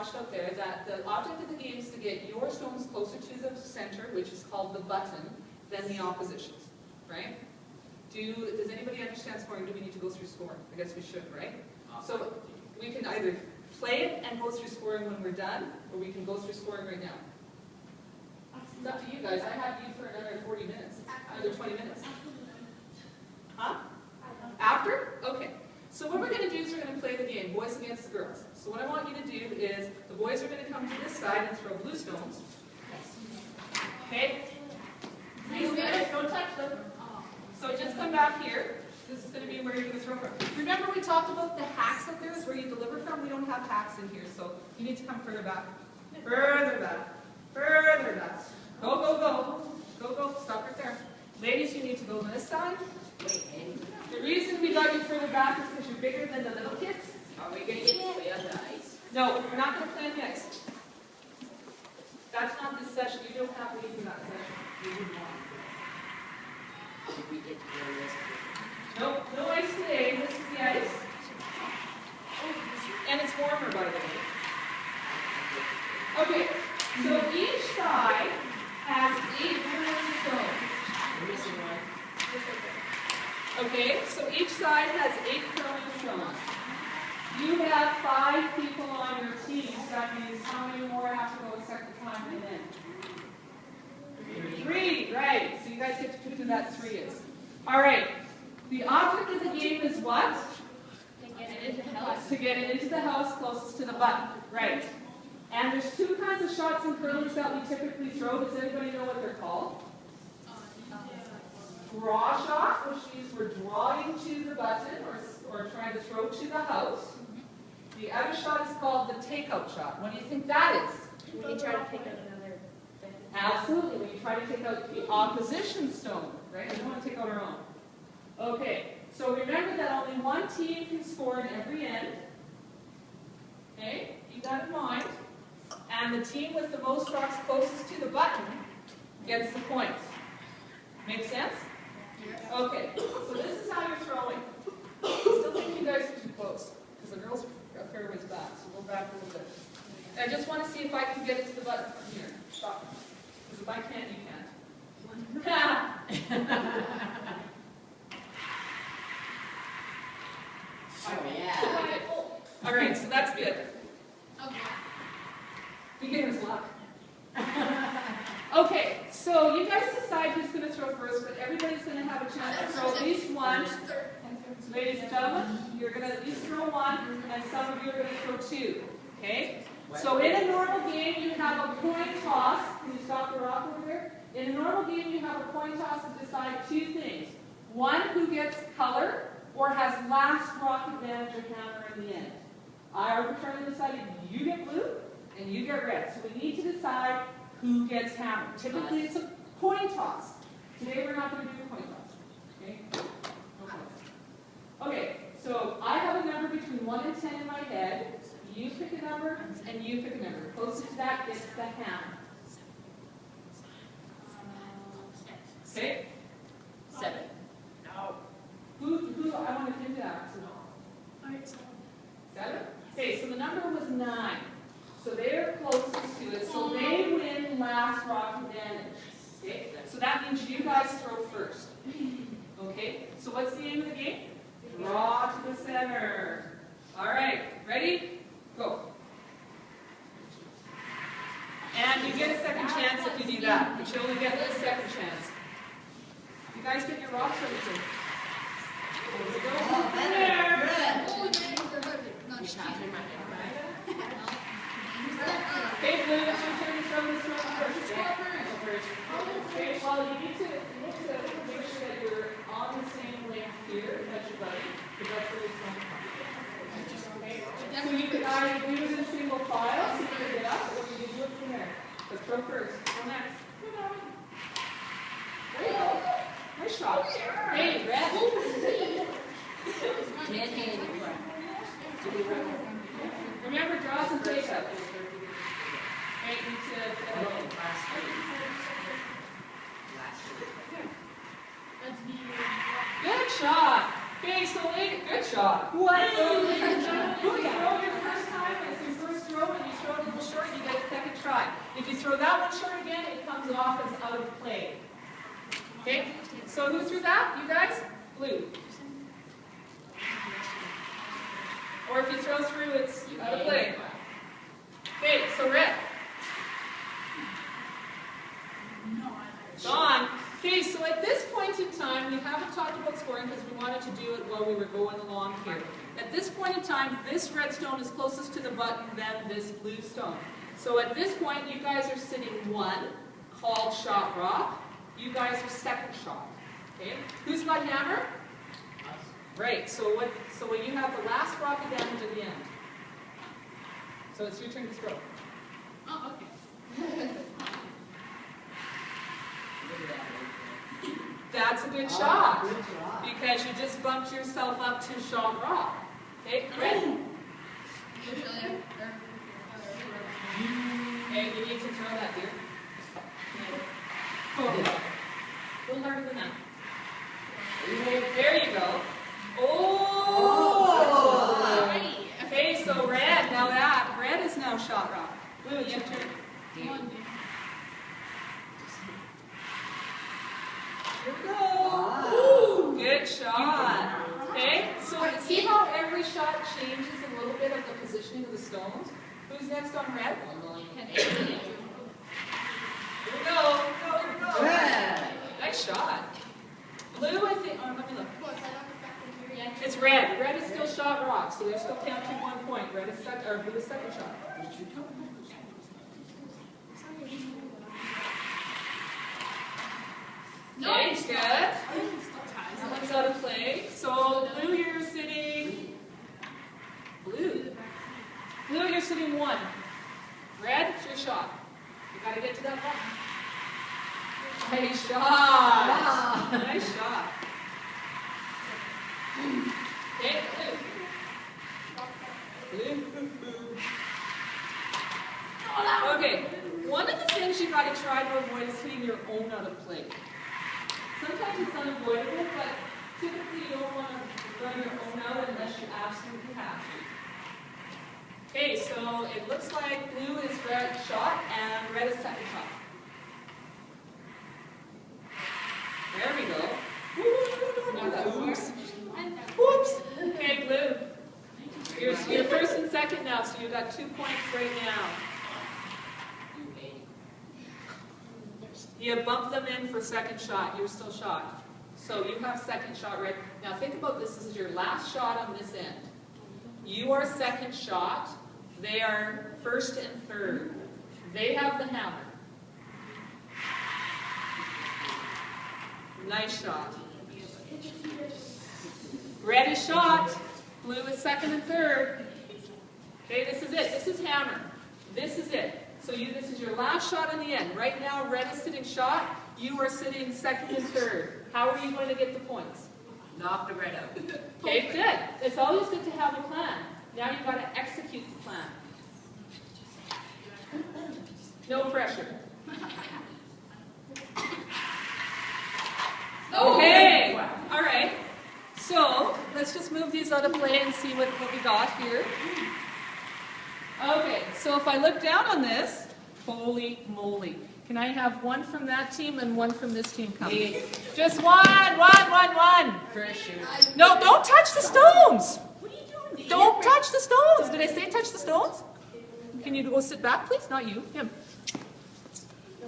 watched out there that the object of the game is to get your stones closer to the center, which is called the button, than the opposition's, right? Does anybody understand scoring? Do we need to go through scoring? I guess we should, right? So we can either play it and go through scoring when we're done, or we can go through scoring right now. It's up to you guys. I have you for another 40 minutes, another 20 minutes. Huh? After? Okay. So what we're going to do is we're going to play the game, boys against the girls. So what I want you to do is the boys are going to come to this side and throw blue stones. Okay? These guys, don't touch them. So just come back here. This is going to be where you're going to throw from. Remember we talked about the hacks up there is where you deliver from? We don't have hacks in here, so you need to come further back. Further back. Further back. Go, go, go. Go, go. Stop right there. Ladies, you need to go on this side. The reason we got you further back is because you're bigger than the little kids. Are we going to get to play on the ice? No, we're not going to play on the ice. That's not this session. You don't have to leave for that session. You wouldn't want to. Did we get to play this? No, no ice today. This is the ice. And it's warmer, by the way. Okay, so each side has 8 curling stones. We're missing one. Okay, so each side has 8 curling stones. You have 5 people on your team. So that means how many more have to go a second time and then? 3, right. So you guys get to choose who that 3 is. All right. The object of the game is what? To get it into the house. To get it into the house closest to the button. Right. And there's 2 kinds of shots and curlings that we typically throw. Does anybody know what they're called? Draw shot, which means we're drawing to the button or trying to throw to the house. The other shot is called the takeout shot. What do you think that is? When you try to pick up another. Absolutely, when you try to take out the opposition stone, right? We don't want to take out our own. Okay, so remember that only one team can score in every end. Okay, keep that in mind. And the team with the most rocks closest to the button gets the points. Make sense? Okay, so this is how you're throwing. I still think you guys are too close, because the girls are a fair ways back, so go back a little bit. I just want to see if I can get it to the button from here. Stop. Because if I can't, you can't. Oh, yeah. All right, so that's good. Beginner's luck. Okay, so you guys decide who's going to throw first, but everybody's going to have a chance to throw at least one. Ladies and gentlemen, you're going to at least throw one, and some of you are going to throw 2. Okay? So in a normal game, you have a coin toss. Can you stop the rock over there? In a normal game, you have a coin toss to decide 2 things. One, who gets color, or has last rock advantage or hammer in the end. I arbitrarily decided you get blue, and you get red. So we need to decide who gets hammered. Typically, it's a coin toss. Today, we're not going to do a coin toss. Okay? Okay, so I have a number between 1 and 10 in my head. You pick a number, and you pick a number. Closest to that gets the hammer. Okay? 7. No. Who I want to do that. 7? Okay, so the number was 9. So they're closest to it. So they win last rock advantage. Okay? So that means you guys throw first. Okay? So what's the aim of the game? Draw to the center. All right. Ready? Go. And you get a second chance if you do that. But you only get a second chance. You guys get your rocks ready too. Okay, Blue, it's your turn to throw this one first. Okay, well, you need to make sure that you're on the same length here as your buddy, because that's where it's going to come. Okay? So you can either do it in single file, so you can get up, or you can do it from there. But throw first. Go next. There you go. Nice shot. Hey, red. Remember, draws and take up. Okay, you said, good shot. Okay, so good shot. What? Who you throw your first time? It's your first throw, and you throw it so who threw that? You guys? Blue. Or if you throw through, it's out of play. Okay, so red. It's on. Okay, so at this point in time, we haven't talked about scoring because we wanted to do it while we were going along here. At this point in time, this red stone is closest to the button than this blue stone. So at this point, you guys are sitting 1, called shot rock. You guys are second shot. Okay? Who's got hammer? Right, so when you have the last rock of damage at the end. So it's your turn to throw. Oh, okay. That's a good shot. Because you just bumped yourself up to shot rock. Okay, red. Okay, you need to throw that, dear. Oh, a little harder than that. There you go. Oh! Okay, so red, now that, red is now shot rock. Blue, it's your turn. Here we go. Ooh, good shot. Okay, so see how every shot changes a little bit of the positioning of the stones? Who's next on red? Here we go. Here we go. Red. Nice shot. Blue, I think. Oh, let me look. It's red. Red is still shot rock, so they're still counting 1 point. Red is second, or blue is second shot. Okay, good. That one's out of play. So blue, you're sitting. Blue. Blue, you're sitting 1. Red, it's your shot. You gotta get to that button. Nice shot. Nice shot. Okay, blue. Blue. Okay, one of the things you got to try to avoid is hitting your own out of play. Sometimes it's unavoidable, but typically you don't want to run your own out unless you absolutely have to. Okay, so it looks like blue is red shot and red is second shot. There we go. Oops. Whoops. Okay, blue. You're first and second now, so you got 2 points right now. You bump them in for second shot. You're still shot. So you have second shot right. Now think about this. This is your last shot on this end. You are second shot. They are first and third. They have the hammer. Nice shot. Red is shot. Blue is second and third. Okay, this is it. This is hammer. This is it. So this is your last shot in the end. Right now, red is sitting shot. You are sitting second and third. How are you going to get the points? Knock the red out. Okay, good. It's always good to have a plan. Now you've got to execute the plan. No pressure. Okay. All right. So let's just move these out of play and see what we got here. Okay, so if I look down on this, holy moly. Can I have one from that team and one from this team coming? Just one. Pressure. No, don't touch the stones. What are you doing? Don't touch the stones. Did I say touch the stones? Can you go sit back, please? Not you, him.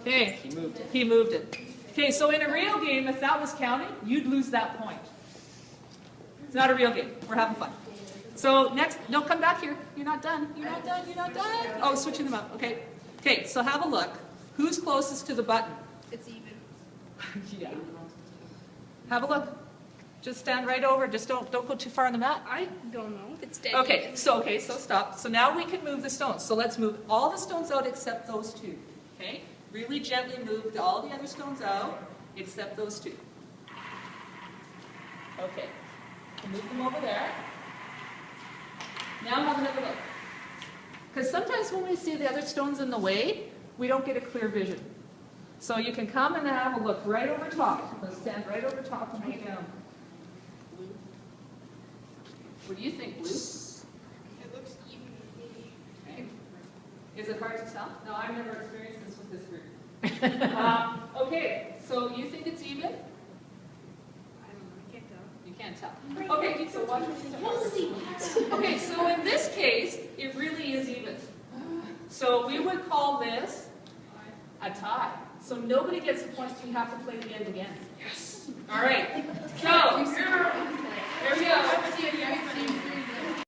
Okay, he moved it. Okay, so in a real game, if that was counting, you'd lose that point. It's not a real game. We're having fun. So next, no, come back here. You're not done. You're not done. You're not done. Oh, switching them up. Okay. Okay, so have a look. Who's closest to the button? It's even. Yeah. Have a look. Just stand right over. Just don't go too far on the mat. I don't know. It's dead. Okay, so stop. So now we can move the stones. So let's move all the stones out except those two. Okay? Really gently move all the other stones out except those two. Okay. So move them over there. Now have another look. Because sometimes when we see the other stones in the way, we don't get a clear vision. So you can come and have a look right over top. Let's stand right over top and go down. What do you think, Blue? It looks even. Okay. Is it hard to tell? No, I've never experienced this with this group. Okay, so you think it's even? can't tell. Okay, so watch what you do. Okay, so in this case, it really is even. So we would call this a tie. So nobody gets the points, we have to play the end again. Yes. All right. So, here we go.